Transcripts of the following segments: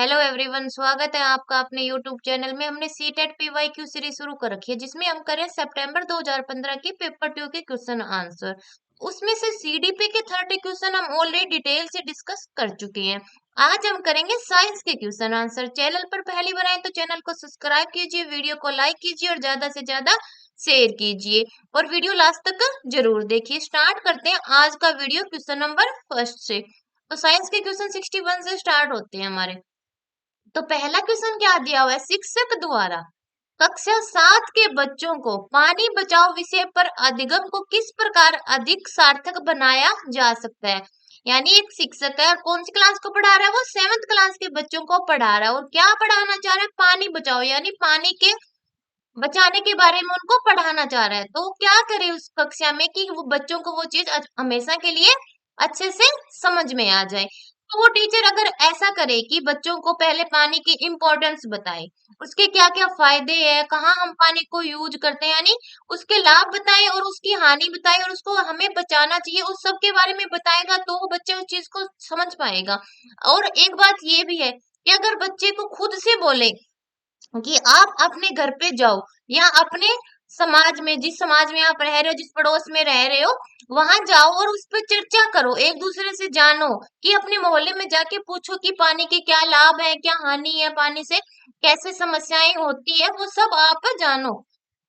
Hello everyone, स्वागत है आपका अपने यूट्यूब चैनल में। हमने सीटेट पीवाईक्यू सीरीज शुरू कर रखी है जिसमें हम करें सितंबर 2015 की पेपर 2 के क्वेश्चन आंसर। उसमें से सीडीपी के 30 क्वेश्चन हम ऑलरेडी डिटेल से डिस्कस कर चुके हैं। आज हम करेंगे साइंस के क्वेश्चन आंसर। चैनल पर पहली बार आए तो चैनल को सब्सक्राइब कीजिए, वीडियो को लाइक कीजिए और ज्यादा से ज्यादा शेयर कीजिए और वीडियो लास्ट तक जरूर देखिए। स्टार्ट करते हैं आज का वीडियो क्वेश्चन नंबर फर्स्ट से। तो साइंस के क्वेश्चन 61 से स्टार्ट होते हैं हमारे। तो पहला क्वेश्चन क्या दिया हुआ है, शिक्षक द्वारा कक्षा 7 के बच्चों को पानी बचाओ विषय पर अधिगम को किस प्रकार अधिक सार्थक बनाया जा सकता है। यानी एक शिक्षक है और कौन सी क्लास को पढ़ा रहा है, वो 7th क्लास के बच्चों को पढ़ा रहा है और क्या पढ़ाना चाह रहा है, पानी बचाओ यानी पानी के बचाने के बारे में उनको पढ़ाना चाह रहा है। तो वो क्या करे उस कक्षा में कि वो बच्चों को वो चीज हमेशा के लिए अच्छे से समझ में आ जाए। तो वो टीचर अगर ऐसा करे कि बच्चों को पहले पानी की इम्पोर्टेंस बताए, उसके क्या क्या फायदे हैं, कहाँ हम पानी को यूज करते हैं, यानी उसके लाभ बताए और उसकी हानि बताए और उसको हमें बचाना चाहिए उस सब के बारे में बताएगा, तो वो बच्चे उस चीज को समझ पाएगा। और एक बात ये भी है कि अगर बच्चे को खुद से बोले कि आप अपने घर पे जाओ या अपने समाज में, जिस समाज में आप रह रहे हो, जिस पड़ोस में रह रहे हो, वहां जाओ और उस पर चर्चा करो, एक दूसरे से जानो कि अपने मोहल्ले में जाके पूछो कि पानी के क्या लाभ है, क्या हानि है, पानी से कैसे समस्याएं होती है, वो सब आप जानो।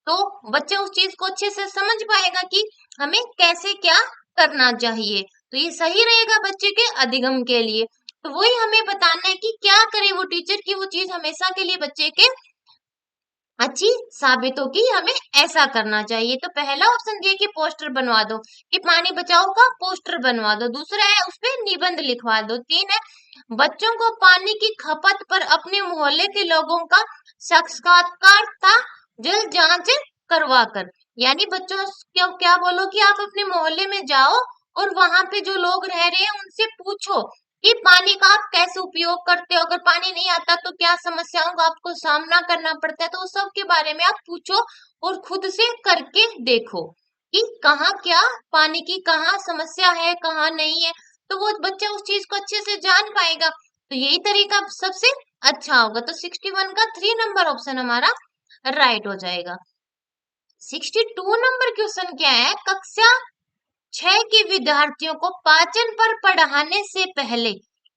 तो बच्चा उस चीज को अच्छे से समझ पाएगा कि हमें कैसे क्या करना चाहिए। तो ये सही रहेगा बच्चे के अधिगम के लिए। तो वही हमें बताना है कि क्या करे वो टीचर की वो चीज हमेशा के लिए बच्चे के अच्छी साबित हो कि हमें ऐसा करना चाहिए। तो पहला ऑप्शन दिए कि पोस्टर बनवा दो, कि पानी बचाओ का पोस्टर बनवा दो। दूसरा है उस पे निबंध लिखवा दो। तीन है बच्चों को पानी की खपत पर अपने मोहल्ले के लोगों का साक्षात्कार था जल जांच करवा कर। यानी बच्चों क्या क्या बोलो कि आप अपने मोहल्ले में जाओ और वहां पे जो लोग रह रहे हैं उनसे पूछो कि पानी का आप कैसे उपयोग करते हो, अगर पानी नहीं आता तो क्या समस्याओं का आपको सामना करना पड़ता है, तो उस सब के बारे में आप पूछो और खुद से करके देखो कि कहाँ क्या पानी की कहाँ समस्या है, कहाँ नहीं है। तो वो बच्चा उस चीज को अच्छे से जान पाएगा। तो यही तरीका सबसे अच्छा होगा। तो 61 का 3 नंबर ऑप्शन हमारा राइट हो जाएगा। 62 नंबर क्वेश्चन क्या है, कक्षा 6 के विद्यार्थियों को पाचन पर पढ़ाने से पहले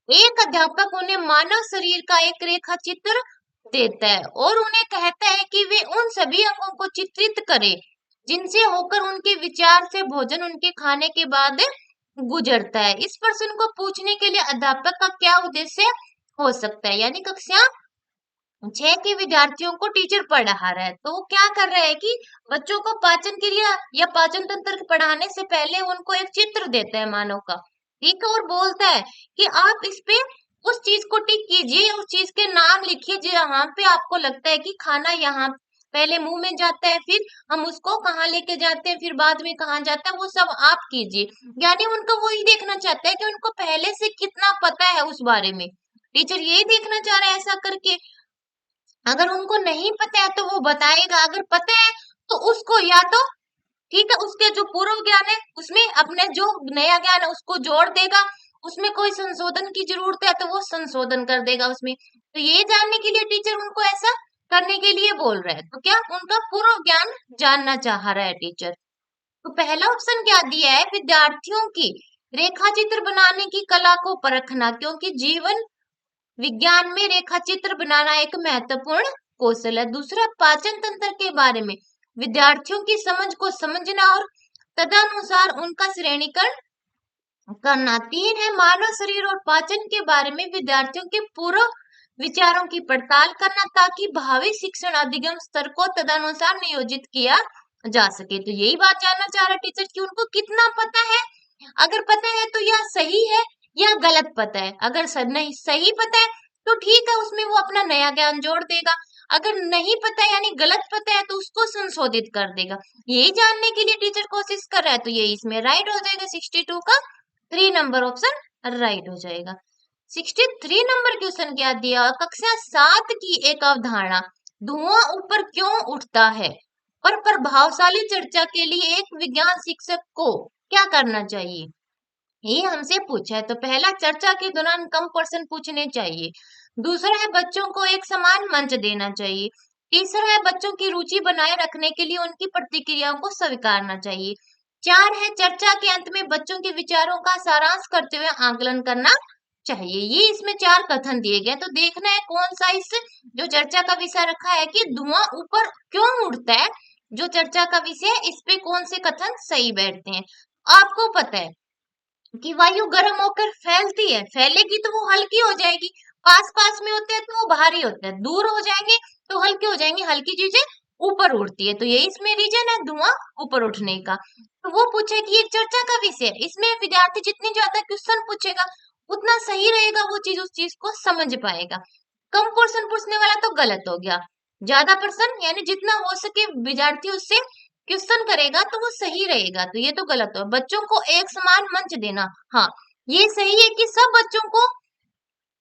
एक अध्यापक उन्हें मानव शरीर का एक रेखा चित्र देता है और उन्हें कहता है कि वे उन सभी अंगों को चित्रित करें जिनसे होकर उनके विचार से भोजन उनके खाने के बाद गुजरता है। इस प्रश्न को पूछने के लिए अध्यापक का क्या उद्देश्य हो सकता है। यानी कक्षा 6 के विद्यार्थियों को टीचर पढ़ा रहा है, तो वो क्या कर रहा है कि बच्चों को पाचन क्रिया या पाचन तंत्र पढ़ाने से पहले उनको एक चित्र देता है मानव का, ठीक है, और बोलता है कि आप इस पे उस चीज को टिक कीजिए, उस चीज के नाम लिखिए जहाँ पे आपको लगता है कि खाना यहाँ पहले मुंह में जाता है, फिर हम उसको कहाँ लेके जाते हैं, फिर बाद में कहाँ जाता है, वो सब आप कीजिए। यानी उनको वही देखना चाहता है कि उनको पहले से कितना पता है उस बारे में। टीचर यही देखना चाह रहा है ऐसा करके। अगर उनको नहीं पता है तो वो बताएगा, अगर पता है तो उसको या तो ठीक है उसके जो पूर्व ज्ञान है उसमें अपने जो नया ज्ञान है उसको जोड़ देगा, उसमें कोई संशोधन की जरूरत है तो वो संशोधन कर देगा उसमें। तो ये जानने के लिए टीचर उनको ऐसा करने के लिए बोल रहा है, तो क्या उनका पूर्व ज्ञान जानना चाह रहा है टीचर। तो पहला ऑप्शन क्या दिया है, विद्यार्थियों की रेखा चित्र बनाने की कला को परखना, क्योंकि जीवन विज्ञान में रेखा चित्र बनाना एक महत्वपूर्ण कौशल है। दूसरा पाचन तंत्र के बारे में विद्यार्थियों की समझ को समझना और तदनुसार उनका श्रेणीकरण करना। तीन है मानव शरीर और पाचन के बारे में विद्यार्थियों के पूर्व विचारों की पड़ताल करना ताकि भावी शिक्षण अधिगम स्तर को तदनुसार नियोजित किया जा सके। तो यही बात जानना चाह रहा टीचर कि उनको कितना पता है, अगर पता है तो यह सही है या गलत पता है। अगर नहीं सही पता है तो ठीक है उसमें वो अपना नया ज्ञान जोड़ देगा, अगर नहीं पता है यानी गलत पता है तो उसको संशोधित कर देगा। यही जानने के लिए टीचर कोशिश कर रहा है, तो ये इसमें राइट हो जाएगा। 62 का 3 नंबर ऑप्शन राइट हो जाएगा। 63 नंबर क्वेश्चन क्या दिया, कक्षा 7 की एक अवधारणा धुआं ऊपर क्यों उठता है पर प्रभावशाली चर्चा के लिए एक विज्ञान शिक्षक को क्या करना चाहिए। ये हमसे पूछा है। तो पहला, चर्चा के दौरान कम प्रश्न पूछने चाहिए। दूसरा है बच्चों को एक समान मंच देना चाहिए। तीसरा है बच्चों की रुचि बनाए रखने के लिए उनकी प्रतिक्रियाओं को स्वीकारना चाहिए। चार है चर्चा के अंत में बच्चों के विचारों का सारांश करते हुए आकलन करना चाहिए। ये इसमें चार कथन दिए गए, तो देखना है कौन सा इस जो चर्चा का विषय रखा है कि धुआं ऊपर क्यों उड़ता है, जो चर्चा का विषय है इस पे कौन से कथन सही बैठते हैं। आपको पता है कि वायु गर्म होकर फैलती है, फैलेगी तो वो हल्की हो जाएगी, पास पास में होते हैं तो वो भारी होते हैं, दूर हो जाएंगे तो हल्के हो जाएंगे, हल्की चीजें ऊपर उड़ती है, तो ये इसमें रीजन है धुआं ऊपर उठने का। तो वो पूछे कि एक चर्चा का विषय है, इसमें विद्यार्थी जितने ज्यादा क्वेश्चन पूछेगा उतना सही रहेगा, वो चीज उस चीज को समझ पाएगा। कम क्वेश्चन पूछने वाला तो गलत हो गया, ज्यादा पर्सन यानी जितना हो सके विद्यार्थी उससे क्वेश्चन करेगा तो वो सही रहेगा, तो ये तो गलत हो। बच्चों को एक समान मंच देना, हाँ ये सही है कि सब बच्चों को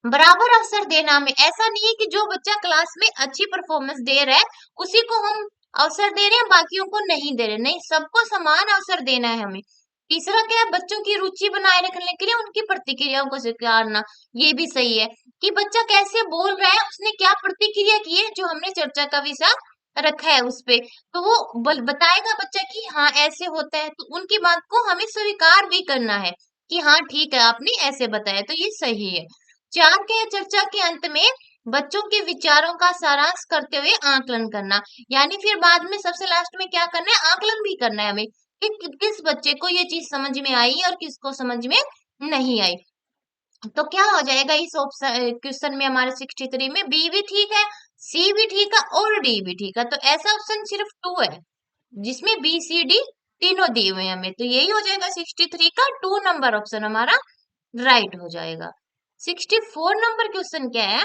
बराबर अवसर देना। हमें ऐसा नहीं है कि जो बच्चा क्लास में अच्छी परफॉर्मेंस दे रहा है उसी को हम अवसर दे रहे हैं, बाकियों को नहीं दे रहे, नहीं सबको समान अवसर देना है हमें। तीसरा क्या है, बच्चों की रुचि बनाए रखने के लिए उनकी प्रतिक्रियाओं को स्वीकारना, ये भी सही है कि बच्चा कैसे बोल रहा है, उसने क्या प्रतिक्रिया की है, जो हमने चर्चा का विषय रखा है उस पे, तो वो बताएगा बच्चा कि हाँ ऐसे होता है, तो उनकी बात को हमें स्वीकार भी करना है कि हाँ ठीक है आपने ऐसे बताया, तो ये सही है। चार के चर्चा के अंत में बच्चों के विचारों का सारांश करते हुए आकलन करना, यानी फिर बाद में सबसे लास्ट में क्या करना है, आकलन भी करना है हमें कि किस बच्चे को ये चीज समझ में आई और किसको समझ में नहीं आई। तो क्या हो जाएगा इस ऑप्शन क्वेश्चन में हमारे 63 में बी भी ठीक है, सी भी ठीक है और डी भी ठीक है, तो ऐसा ऑप्शन सिर्फ 2 है जिसमें बी सी डी तीनों दिए हुए हैं हमें, तो यही हो जाएगा 63 का 2 नंबर ऑप्शन हमारा राइट हो जाएगा। 64 नंबर क्वेश्चन क्या है,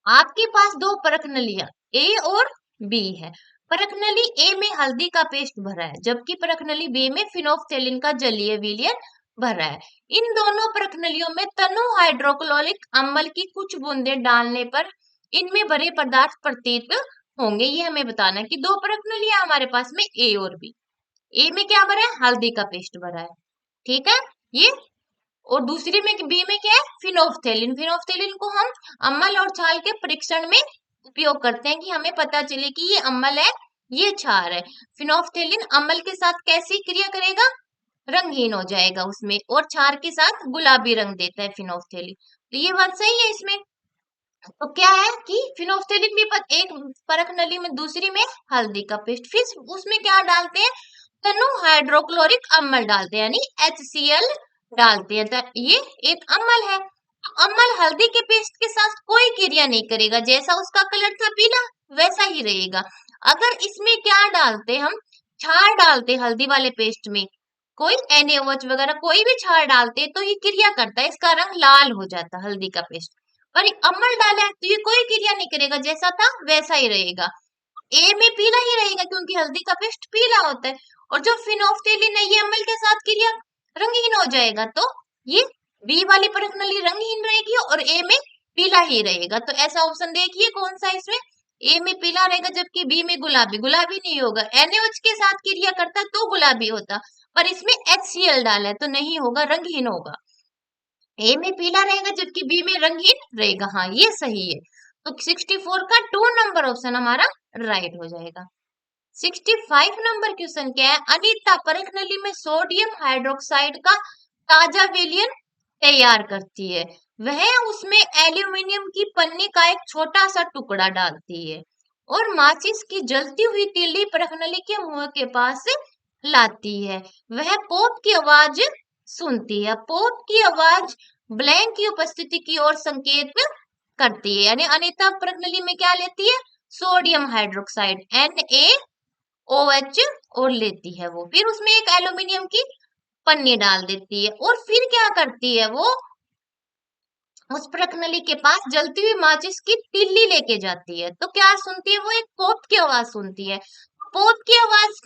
आपके पास दो परखनलियां ए और बी है। परखनली ए में हल्दी का पेस्ट भरा है जबकि परखनली बी में फिनोफ्थेलिन का जलीय विलयन भरा है। इन दोनों परखनलियों में तनु हाइड्रोक्लोरिक अम्ल की कुछ बूंदें डालने पर इनमें भरे पदार्थ प्रतीत होंगे। ये हमें बताना है कि दो परखनलियां हमारे पास में ए और बी, ए में क्या भरा है, हल्दी का पेस्ट भरा है, ठीक है ये, और दूसरी में बी में क्या है, फिनोफ्थेलिन, फिनोफ्थेलिन को हम अम्ल और छाल के परीक्षण में उपयोग करते हैं कि हमें पता चले कि ये अम्ल है ये क्षार है। फिनोफ्थेलिन अम्ल के साथ कैसी क्रिया करेगा, रंगहीन हो जाएगा उसमें, और क्षार के साथ गुलाबी रंग देता है फिनोफ्थेलिन, तो ये बात सही है इसमें। तो क्या है कि फिनोफ्थेलिन भी एक परख नली में, दूसरी में हल्दी का पेस्ट, फिर उसमें क्या डालते हैं, तनु हाइड्रोक्लोरिक अम्ल डालते हैं यानी HCl डालते हैं, तो ये एक अम्ल है। तो अम्ल हल्दी के पेस्ट के साथ कोई क्रिया नहीं करेगा, जैसा उसका कलर था पीला वैसा ही रहेगा। अगर इसमें क्या डालते हम, क्षार डालते हल्दी वाले पेस्ट में, कोई NaOH वगैरह कोई भी क्षार डालते तो ये क्रिया करता है, इसका रंग लाल हो जाता हल्दी का पेस्ट। पर अम्ल डाला है तो ये कोई क्रिया नहीं करेगा, जैसा था वैसा ही रहेगा, ए में पीला ही रहेगा क्योंकि हल्दी का पेस्ट पीला होता है, और जो फिनोफ्थेलिन है ये अम्ल के साथ क्रिया रंगहीन हो जाएगा, तो ये बी वाली परखनली रंगहीन रहेगी और ए में पीला ही रहेगा। तो ऐसा ऑप्शन देखिए कौन सा इसमें, ए में पीला रहेगा जबकि बी में गुलाबी, गुलाबी नहीं होगा, NaOH के साथ क्रिया करता तो गुलाबी होता, पर इसमें HCl डाला है तो नहीं होगा, रंगहीन होगा। ए में पीला रहेगा जबकि बी में रंगीन रहेगा, हाँ ये सही है। तो 64 का 2 नंबर ऑप्शन हमारा राइट हो जाएगा। 65 नंबर क्वेश्चन क्या है, अनीता परख नली में सोडियम हाइड्रोक्साइड का ताजा विलयन तैयार करती है, वह उसमें एल्यूमिनियम की पन्नी का एक छोटा सा टुकड़ा डालती है और माचिस की जलती हुई तीली परख नली के मुंह के पास लाती है, वह पॉप की आवाज सुनती है, पॉप की आवाज ब्लैंक की उपस्थिति की ओर संकेत करती है, यानी अनीता परख नली में क्या लेती है, सोडियम हाइड्रोक्साइड NaOH और लेती है वो, फिर उसमें एक एल्यूमिनियम की पन्नी डाल देती है और फिर क्या करती है वो, उस प्रखनली के पास जलती हुई माचिस की तिल्ली लेके जाती है, तो क्या सुनती है वो, एक पोप की आवाज सुनती है। पोप की आवाज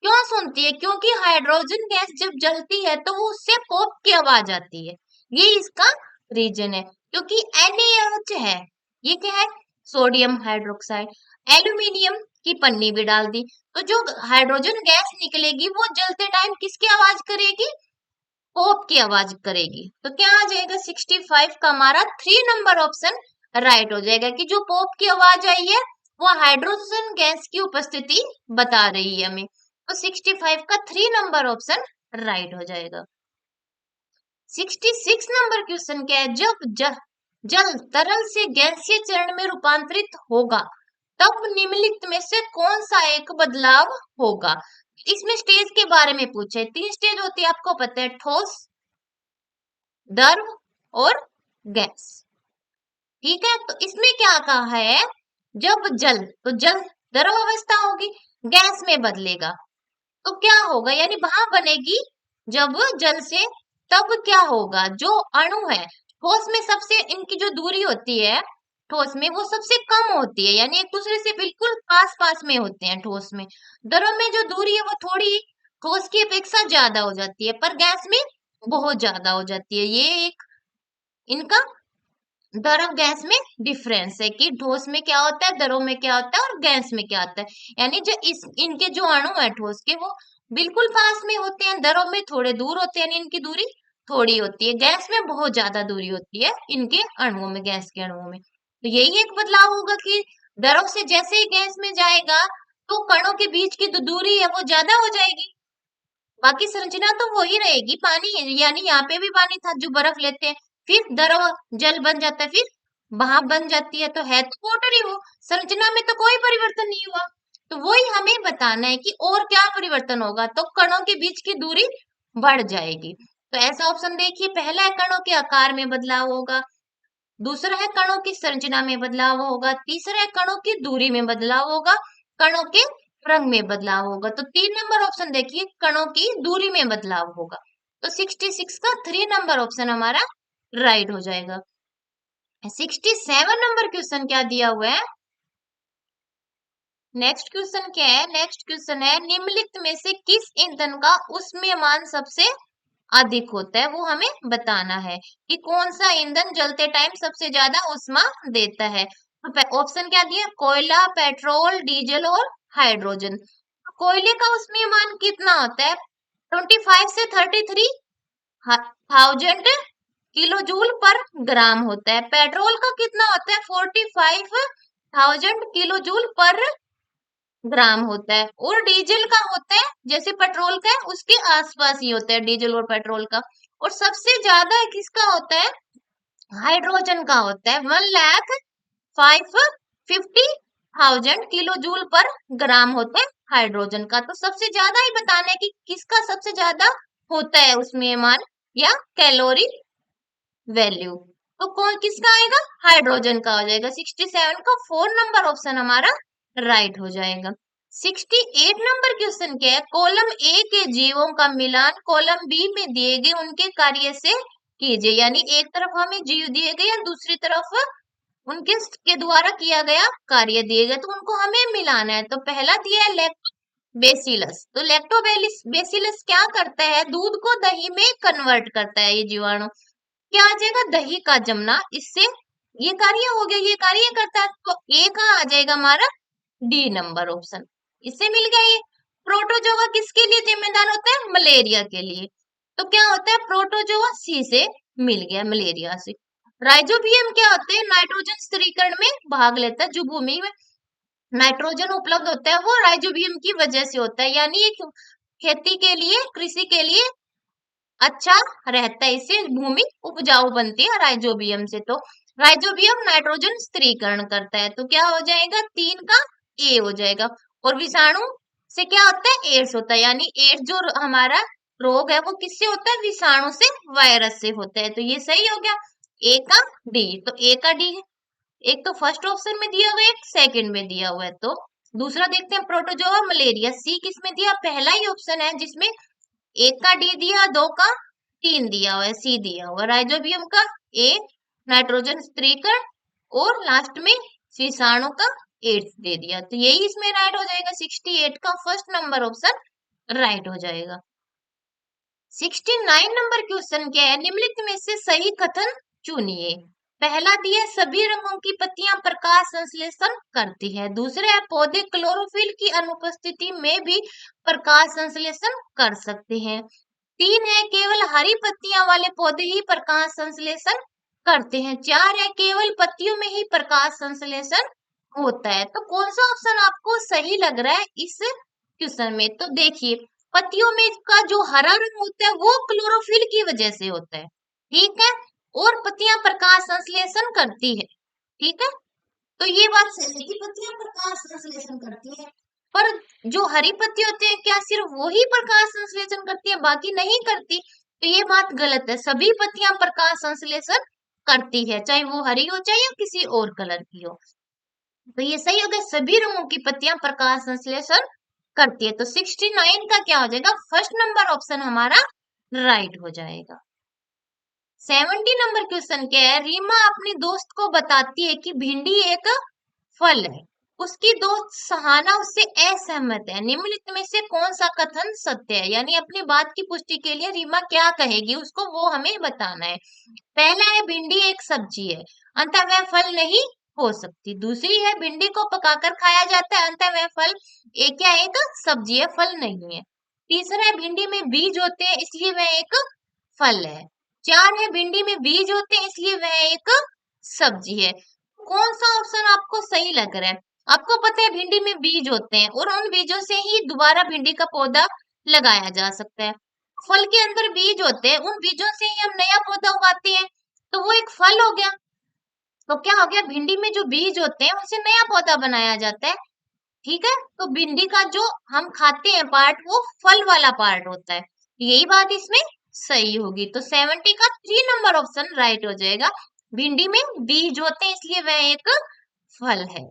क्यों सुनती है, क्योंकि हाइड्रोजन गैस जब जलती है तो वो उससे पोप की आवाज आती है, ये इसका रीजन है, क्योंकि NaOH है, ये क्या है, सोडियम हाइड्रोक्साइड, एल्यूमिनियम की पन्नी भी डाल दी, तो जो हाइड्रोजन गैस निकलेगी वो जलते टाइम किसकी आवाज करेगी, पोप की आवाज करेगी। तो क्या आ जाएगा 65 का हमारा 3 नंबर ऑप्शन राइट हो जाएगा कि जो पोप की आवाज आई है वो हाइड्रोजन गैस की उपस्थिति बता रही है हमें। तो 65 का 3 नंबर ऑप्शन राइट हो जाएगा। 66 नंबर क्वेश्चन क्या है, जब जल तरल से गैसीय चरण में रूपांतरित होगा तब निम्नलिखित में से कौन सा एक बदलाव होगा। इसमें स्टेज के बारे में पूछा है। 3 स्टेज होती है, आपको पता है, ठोस, द्रव और गैस। ठीक है, तो इसमें क्या कहा है, जब जल, तो जल द्रव अवस्था होगी, गैस में बदलेगा तो क्या होगा, यानी वहां बनेगी जब जल से, तब क्या होगा, जो अणु है ठोस में सबसे इनकी जो दूरी होती है ठोस में वो सबसे कम होती है, यानी एक दूसरे से बिल्कुल पास पास में होते हैं ठोस में। द्रव में जो दूरी है वो थोड़ी ठोस की अपेक्षा ज्यादा हो जाती है, पर गैस में बहुत ज्यादा हो जाती है। ये एक इनका द्रव गैस में डिफरेंस है कि ठोस में क्या होता है, द्रव में क्या होता है और गैस में क्या होता है। यानी जो इस इनके जो अणु है ठोस के वो बिल्कुल पास में होते हैं, द्रव में थोड़े दूर होते हैं, यानी इनकी दूरी थोड़ी होती है। गैस में बहुत ज्यादा दूरी होती है इनके अणुओं में, गैस के अणुओं में। तो यही एक बदलाव होगा कि द्रव से जैसे ही गैस में जाएगा तो कणों के बीच की जो दूरी है वो ज्यादा हो जाएगी। बाकी संरचना तो वही रहेगी, पानी, यानी यहाँ पे भी पानी था जो बर्फ लेते हैं, फिर द्रव जल बन जाता है, फिर भाप बन जाती है, तो है तो वाटर ही वो। संरचना में तो कोई परिवर्तन नहीं हुआ। तो वही हमें बताना है कि और क्या परिवर्तन होगा, तो कणों के बीच की दूरी बढ़ जाएगी। तो ऐसा ऑप्शन देखिए, पहला है कणों के आकार में बदलाव होगा, दूसरा है कणों की संरचना में बदलाव होगा, तीसरा है कणों की दूरी में बदलाव होगा, कणों के रंग में बदलाव होगा। तो 3 नंबर ऑप्शन देखिए, कणों की दूरी में बदलाव होगा। तो 66 का 3 नंबर ऑप्शन हमारा राइट हो जाएगा। 67 नंबर क्वेश्चन क्या दिया हुआ है, नेक्स्ट क्वेश्चन क्या है, नेक्स्ट क्वेश्चन है निम्नलिखित में से किस ईंधन का उष्मीयमान सबसे अधिक होता है, वो हमें बताना है कि कौन सा ईंधन जलते टाइम सबसे ज्यादा ऊष्मा देता है। तो ऑप्शन क्या दिया, कोयला, पेट्रोल, डीजल और हाइड्रोजन। तो कोयले का उष्मीयमान कितना होता है, 25 से 33,000 किलो जूल पर ग्राम होता है। पेट्रोल का कितना होता है, 45,000 किलो जूल पर ग्राम होता है। और डीजल का होता है जैसे पेट्रोल का है उसके आसपास ही होता है डीजल और पेट्रोल का। और सबसे ज्यादा किसका होता है, हाइड्रोजन का होता है, 1,550,000 किलो जूल पर ग्राम होता है हाइड्रोजन का। तो सबसे ज्यादा ही बताना है कि किसका सबसे ज्यादा होता है उसमें मान या कैलोरी वैल्यू। तो कौन किसका आएगा, हाइड्रोजन का हो जाएगा। 67 का 4 नंबर ऑप्शन हमारा राइट हो जाएगा। 68 नंबर क्वेश्चन क्या है, कॉलम ए के जीवों का मिलान कॉलम बी में दिए गए उनके कार्य से कीजिए। यानी एक तरफ हमें जीव दिए गए और दूसरी तरफ उनके के द्वारा किया गया कार्य दिए गए, तो उनको हमें मिलाना है। तो पहला दिया है लैक्टोबैसिलस। तो लैक्टोबैसिलस क्या करता है, दूध को दही में कन्वर्ट करता है ये जीवाणु। क्या आ जाएगा, दही का जमना, इससे ये कार्य हो गया, ये कार्य करता है। तो ए का आ जाएगा हमारा डी नंबर ऑप्शन, इससे मिल गया ये। प्रोटोजोआ किसके लिए जिम्मेदार होता है, मलेरिया के लिए। तो क्या होता है, प्रोटोजोआ सी से मिल गया, मलेरिया से। राइजोबियम क्या होते हैं, नाइट्रोजन स्थिरीकरण में भाग लेता है। जो भूमि में नाइट्रोजन उपलब्ध होता है वो राइजोबियम की वजह से होता है, यानी ये खेती के लिए, कृषि के लिए अच्छा रहता है, इससे भूमि उपजाऊ बनती है राइजोबियम से। तो राइजोबियम नाइट्रोजन स्थिरीकरण करता है, तो क्या हो जाएगा, 3 का ए हो जाएगा। और विषाणु से क्या होता है, एड्स होता है, यानी एड्स जो हमारा रोग है वो किससे होता है, विषाणु से, वायरस से होता है। तो ये सही हो गया, ए का डी। तो ए का डी है, एक तो फर्स्ट ऑप्शन में दिया हुआ है, एक सेकंड में दिया हुआ है। तो दूसरा देखते हैं, प्रोटोजोआ मलेरिया, सी किस में दिया, पहला ही ऑप्शन है जिसमें एक का डी दिया, दो का तीन दिया हुआ है, सी दिया हुआ। राइजोबियम का ए, नाइट्रोजन स्थिरीकरण, और लास्ट में विषाणु का एड्स दे दिया। तो यही इसमें राइट हो जाएगा, 68 का फर्स्ट नंबर ऑप्शन राइट हो जाएगा। 69 नंबर क्वेश्चन क्या है, निम्नलिखित में से सही कथन चुनिए। पहला दिया, सभी रंगों की पत्तियां प्रकाश संश्लेषण करती है। दूसरा है, पौधे क्लोरोफिल की अनुपस्थिति में भी प्रकाश संश्लेषण कर सकते हैं। 3 है केवल हरी पत्तियां वाले पौधे ही प्रकाश संश्लेषण करते हैं। 4 है केवल पत्तियों में ही प्रकाश संश्लेषण होता है। तो कौन सा ऑप्शन आपको सही लग रहा है इस क्वेश्चन में? तो देखिए, पत्तियों में का जो हरा रंग होता है वो क्लोरोफिल की वजह से होता है, ठीक है, और पत्तियां प्रकाश संश्लेषण करती है, ठीक है। तो ये बात सही है कि पत्तियां प्रकाश संश्लेषण करती है, पर जो हरी पत्ती होती है क्या सिर्फ वो ही प्रकाश संश्लेषण करती है, बाकी नहीं करती? तो ये बात गलत है, सभी पत्तियां प्रकाश संश्लेषण करती है, चाहे वो हरी हो चाहे किसी और कलर की हो। तो ये सही हो गया, सभी रंगों की पत्तियां प्रकाश संश्लेषण करती है। तो 69 का क्या हो जाएगा? फर्स्ट नंबर ऑप्शन हमारा राइट हो जाएगा। 70 नंबर क्वेश्चन क्या है? रीमा अपनी दोस्त को बताती है कि भिंडी एक फल है। उसकी दोस्त सहाना उससे असहमत है। निम्नलिखित में से कौन सा कथन सत्य है? यानी अपनी बात की पुष्टि के लिए रीमा क्या कहेगी उसको वो हमें बताना है। पहला है भिंडी एक सब्जी है, अतः वह फल नहीं हो सकती। दूसरी है भिंडी को पकाकर खाया जाता है, अतः वह फल एक क्या एक सब्जी है, फल नहीं है। तीसरा है भिंडी में बीज होते हैं इसलिए वह एक फल है। 4 है भिंडी में बीज होते हैं इसलिए वह एक सब्जी है। कौन सा ऑप्शन आपको सही लग रहा है? आपको पता है भिंडी में बीज होते हैं और उन बीजों से ही दोबारा भिंडी का पौधा लगाया जा सकता है। फल के अंदर बीज होते हैं, उन बीजों से ही हम नया पौधा उगाते हैं, तो वो एक फल हो गया। तो क्या हो गया? भिंडी में जो बीज होते हैं उनसे नया पौधा बनाया जाता है, ठीक है। तो भिंडी का जो हम खाते हैं पार्ट वो फल वाला पार्ट होता है, यही बात इसमें सही होगी। तो 70 का 3 नंबर ऑप्शन राइट हो जाएगा। भिंडी में बीज होते हैं इसलिए वह एक फल है।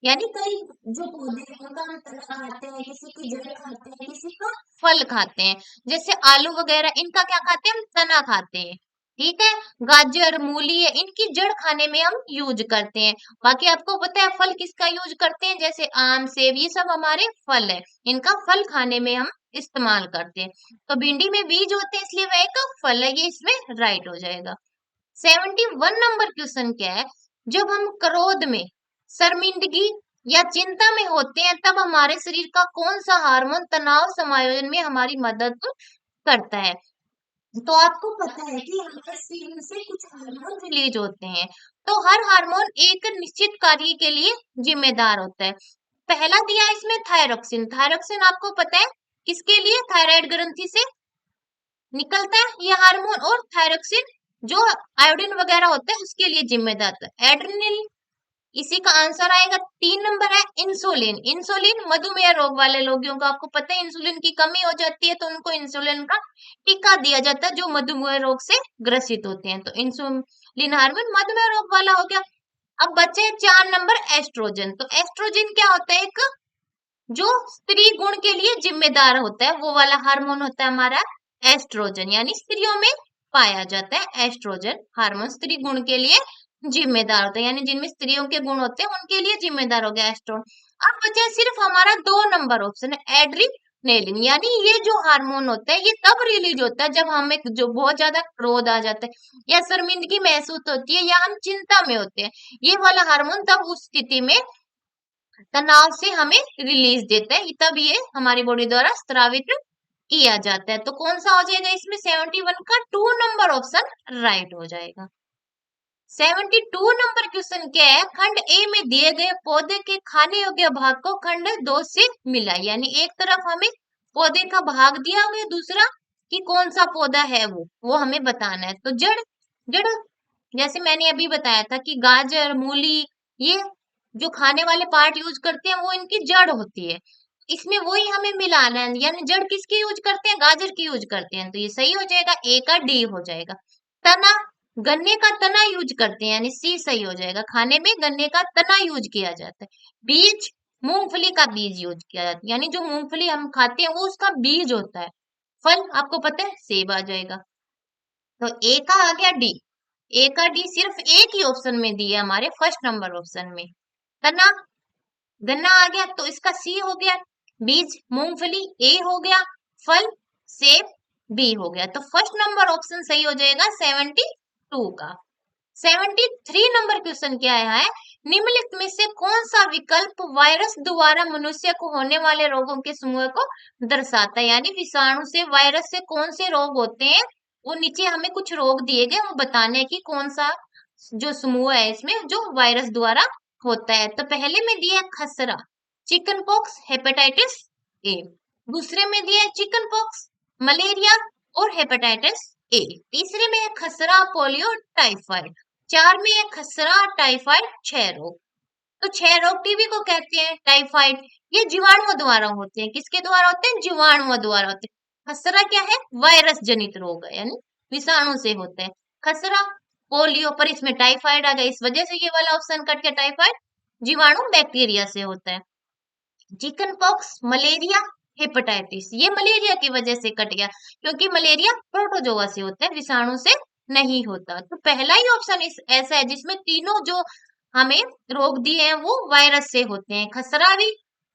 यानी कई जो पौधे हैं उनका हम तना खाते हैं, किसी की जड़ खाते हैं, किसी का फल खाते हैं। जैसे आलू वगैरह इनका क्या खाते हैं? हम तना खाते हैं, ठीक है। गाजर मूली है इनकी जड़ खाने में हम यूज करते हैं। बाकी आपको पता है फल किसका यूज करते हैं? जैसे आम सेब ये सब हमारे फल है, इनका फल खाने में हम इस्तेमाल करते हैं। तो भिंडी में बीज होते हैं इसलिए वह एक फल है, ये इसमें राइट हो जाएगा। 71 नंबर क्वेश्चन क्या है? जब हम क्रोध में, शर्मिंदगी या चिंता में होते हैं तब हमारे शरीर का कौन सा हार्मोन तनाव समायोजन में हमारी मदद करता है? तो आपको पता है कि हमारे शरीर से कुछ हार्मोन रिलीज होते हैं, तो हर हार्मोन एक निश्चित कार्य के लिए जिम्मेदार होता है। पहला दिया इसमें थायरोक्सिन। थायरोक्सिन आपको पता है किसके लिए? थायराइड ग्रंथि से निकलता है ये हार्मोन, और थायरोक्सिन जो आयोडीन वगैरह होता है उसके लिए जिम्मेदार है। एड्रेनल, इसी का आंसर आएगा। 3 नंबर है इंसुलिन। इंसुलिन मधुमेह रोग वाले लोगों को आपको पता है इंसुलिन की कमी हो जाती है तो उनको इंसुलिन का टीका दिया जाता है जो मधुमेह रोग से ग्रसित होते हैं। तो इंसुलिन हार्मोन मधुमेह रोग वाला हो गया। अब बचे 4 नंबर एस्ट्रोजन। तो एस्ट्रोजन क्या होता है? एक जो स्त्री गुण के लिए जिम्मेदार होता है वो वाला हार्मोन होता है हमारा एस्ट्रोजन, यानी स्त्रियों में पाया जाता है एस्ट्रोजन हार्मोन, स्त्री गुण के लिए जिम्मेदार होता है, यानी जिनमें स्त्रियों के गुण होते हैं उनके लिए जिम्मेदार हो गया एस्ट्रोजन। अब बचा सिर्फ हमारा 2 नंबर ऑप्शन है एड्रीनेलिन, यानी ये जो हार्मोन होता है ये तब रिलीज होता है जब हमें जो बहुत ज्यादा क्रोध आ जाता है या शर्मिंदगी महसूस होती है या हम चिंता में होते हैं, ये वाला हार्मोन तब उस स्थिति में तनाव से हमें रिलीज देता है, तब ये हमारी बॉडी द्वारा स्रावित किया जाता है। तो कौन सा हो जाएगा इसमें? 71 का 2 नंबर ऑप्शन राइट हो जाएगा। 72 नंबर क्वेश्चन क्या है? खंड ए में दिए गए पौधे के खाने योग्य भाग को खंड 2 से मिला, यानी एक तरफ हमें पौधे का भाग दिया हुआ है, दूसरा कि कौन सा पौधा है वो हमें बताना है। तो जड़, जड़ जैसे मैंने अभी बताया था कि गाजर मूली ये जो खाने वाले पार्ट यूज करते हैं वो इनकी जड़ होती है, इसमें वही हमें मिलाना है, यानी जड़ किसकी यूज करते हैं? गाजर की यूज करते हैं, तो ये सही हो जाएगा, ए का डी हो जाएगा। तना, गन्ने का तना यूज करते हैं, यानी सी सही हो जाएगा, खाने में गन्ने का तना यूज किया जाता है। बीज, मूंगफली का बीज यूज किया जाता है, यानी जो मूंगफली हम खाते हैं वो उसका बीज होता है। फल आपको पता है सेब आ जाएगा। तो ए का आ गया डी, ए का डी सिर्फ एक ही ऑप्शन में दिया हमारे फर्स्ट नंबर ऑप्शन में। तना, गन्ना आ गया तो इसका सी हो गया, बीज मूंगफली ए हो गया, फल सेब बी हो गया। तो फर्स्ट नंबर ऑप्शन सही हो जाएगा 72 का। 73 नंबर क्वेश्चन क्या है, निम्नलिखित में से कौन सा विकल्प वायरस द्वारा मनुष्य को होने वाले रोगों के समूह को दर्शाता है, यानी विषाणु से वायरस से कौन से रोग होते हैं, वो नीचे हमें कुछ रोग दिए गए, वो बताने हैं कि कौन सा जो समूह है इसमें जो वायरस द्वारा होता है। तो पहले में दिया है खसरा, चिकन पॉक्स, हेपेटाइटिस ए। दूसरे में दिया है चिकन पॉक्स, मलेरिया और हेपेटाइटिस ए। तीसरे में है खसरा, पोलियो, टाइफाइड। चार में है खसरा, टाइफाइड, क्षय रोग। तो क्षय रोग टीबी को कहते हैं, टाइफाइड ये जीवाणुओं द्वारा होते हैं। किसके द्वारा होते हैं? जीवाणुओं द्वारा होते हैं। खसरा क्या है? वायरस जनित रोग है, यानी विषाणु से होते हैं खसरा। पोलियो, पर इसमें टाइफाइड आ गया, इस वजह से ये वाला ऑप्शन कट गया। टाइफाइड जीवाणु बैक्टीरिया से होता है। चिकन पॉक्स, मलेरिया, हेपेटाइटिस ये मलेरिया की वजह से कट गया, क्योंकि मलेरिया प्रोटोजोआ से होता है, विषाणु से नहीं होता। तो पहला ही ऑप्शन इस ऐसा है जिसमें तीनों जो हमें रोग दिए हैं वो वायरस से होते हैं, खसरा भी,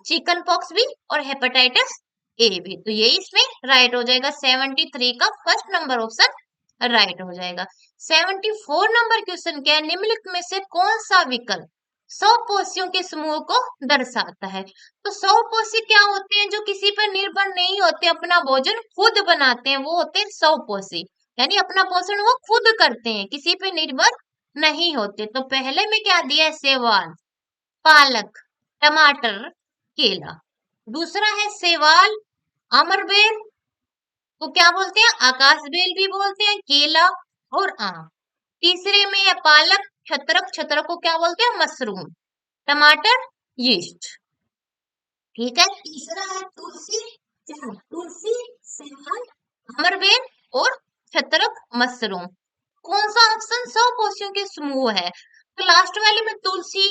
चिकन पॉक्स भी और हेपेटाइटिस ए भी। तो ये इसमें राइट हो जाएगा, 73 का फर्स्ट नंबर ऑप्शन राइट हो जाएगा। 74 नंबर क्वेश्चन क्या है, निम्नलिखित में से कौन सा विकल्प स्वपोषियों के समूह को दर्शाता है। तो स्वपोषी क्या होते हैं? जो किसी पर निर्भर नहीं होते, अपना भोजन खुद बनाते हैं, वो होते हैं स्वपोषी, यानी अपना पोषण वो खुद करते हैं, किसी पे निर्भर नहीं होते। तो पहले में क्या दिया है? सेवाल, पालक, टमाटर, केला। दूसरा है सेवाल, अमरबेल को क्या बोलते हैं? आकाश बेल भी बोलते हैं, केला और आम। तीसरे में है पालक, छत्रक, छत्रक को क्या बोलते हैं? मशरूम। टमाटर, यीस्ट। ठीक है। तीसरा है तुलसी, तुलसी, सेवाल, अमरबेल और छत्रक, मशरूम। कौन सा ऑप्शन सौ पोषियों के समूह है? तो लास्ट वाले में तुलसी,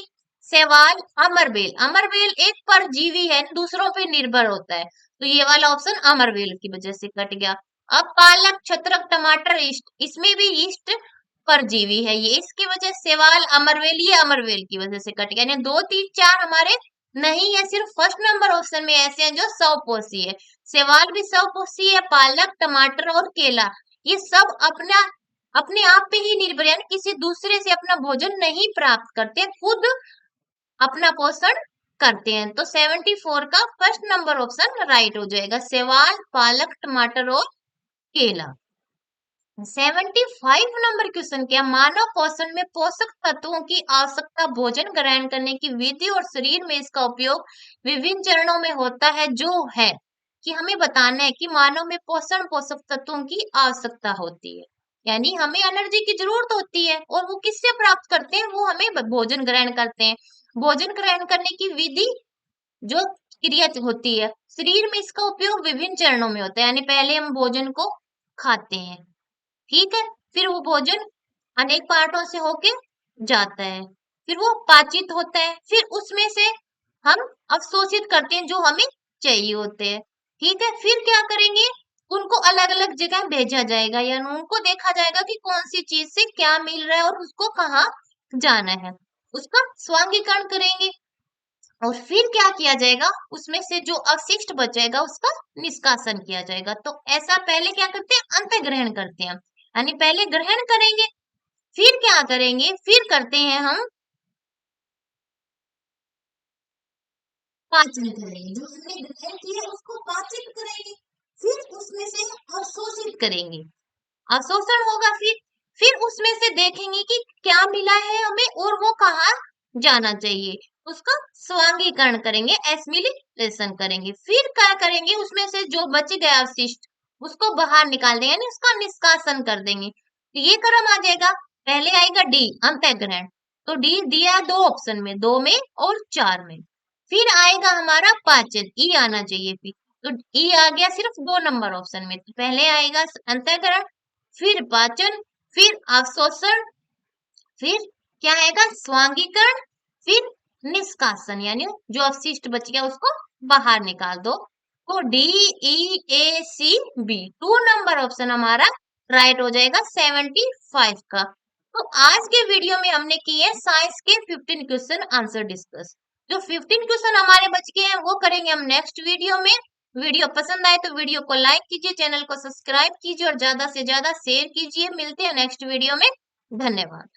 सेवाल, अमरबेल। अमरबेल एक परजीवी है, दूसरों पे निर्भर होता है, तो ये वाला ऑप्शन अमरबेल की वजह से कट गया। अब पालक, छत्रक, टमाटर, ईस्ट, इसमें भी ईस्ट परजीवी है, ये इसकी वजह से सेवाल, अमरवेल, ये अमरवेल की वजह से कट गया। यानी 2, 3, 4 हमारे नहीं है, सिर्फ फर्स्ट नंबर ऑप्शन में ऐसे हैं जो स्वपोषी है। सेवाल भी स्वपोषी है, पालक, टमाटर और केला ये सब अपना अपने आप पे ही निर्भर, यानी किसी दूसरे से अपना भोजन नहीं प्राप्त करते, खुद अपना पोषण करते हैं। तो 74 का फर्स्ट नंबर ऑप्शन राइट हो जाएगा, सेवाल, पालक, टमाटर और केला। 75 नंबर क्वेश्चन क्या, मानव पोषण में पोषक तत्वों की आवश्यकता भोजन ग्रहण करने की विधि और शरीर में इसका उपयोग विभिन्न चरणों में होता है, जो है कि हमें बताना है कि मानव में पोषक तत्वों की आवश्यकता होती है, यानी हमें एनर्जी की जरूरत होती है, और वो किससे प्राप्त करते हैं? वो हमें भोजन ग्रहण करते हैं। भोजन ग्रहण करने की विधि जो क्रिया होती है, शरीर में इसका उपयोग विभिन्न चरणों में होता है, यानी पहले हम भोजन को खाते हैं, ठीक है, फिर वो भोजन अनेक पार्टों से होके जाता है, फिर वो पाचित होता है, फिर उसमें से हम अवशोषित करते हैं जो हमें चाहिए होते हैं, ठीक है। फिर क्या करेंगे? उनको अलग अलग जगह भेजा जाएगा, यानी उनको देखा जाएगा कि कौन सी चीज से क्या मिल रहा है और उसको कहाँ जाना है, उसका स्वांगीकरण करेंगे, और फिर क्या किया जाएगा? उसमें से जो अवशिष्ट बचेगा उसका निष्कासन किया जाएगा। तो ऐसा पहले क्या करते हैं? अंत ग्रहण करते हैं, यानी पहले ग्रहण करेंगे, फिर क्या करेंगे? फिर करते हैं हम पाचन करेंगे, जो हमने ग्रहण किया उसको पाचित करेंगे, फिर उसमें से अवशोषित करेंगे, अवशोषण होगा, फिर उसमें से देखेंगे कि क्या मिला है हमें और वो कहाँ जाना चाहिए, उसका स्वांगीकरण करेंगे, एसिमिलेशन करेंगे। फिर क्या करेंगे? उसमें से जो बच गया अवशिष्ट उसको बाहर निकाल देंगे, यानी उसका निष्कासन कर देंगे। तो ये क्रम आ जाएगा। पहले आएगा डी, अंतःग्रहण। तो डी दिया दो ऑप्शन में, 2 में और 4 में। फिर आएगा हमारा पाचन, ई आना चाहिए फिर, तो ई आ गया सिर्फ 2 नंबर ऑप्शन में। तो पहले आएगा अंतःग्रहण, फिर पाचन, फिर अवशोषण, फिर क्या आएगा? स्वांगीकरण, फिर निष्कासन, यानी जो अवशिष्ट बच गया उसको बाहर निकाल दो। तो डी, ई, ए, सी, बी, 2 नंबर ऑप्शन हमारा राइट हो जाएगा 75 का। तो आज के वीडियो में हमने किए साइंस के 15 क्वेश्चन आंसर डिस्कस। जो 15 क्वेश्चन हमारे बच गए हैं वो करेंगे हम नेक्स्ट वीडियो में। वीडियो पसंद आए तो वीडियो को लाइक कीजिए, चैनल को सब्सक्राइब कीजिए और ज्यादा से ज्यादा शेयर कीजिए। मिलते हैं नेक्स्ट वीडियो में। धन्यवाद।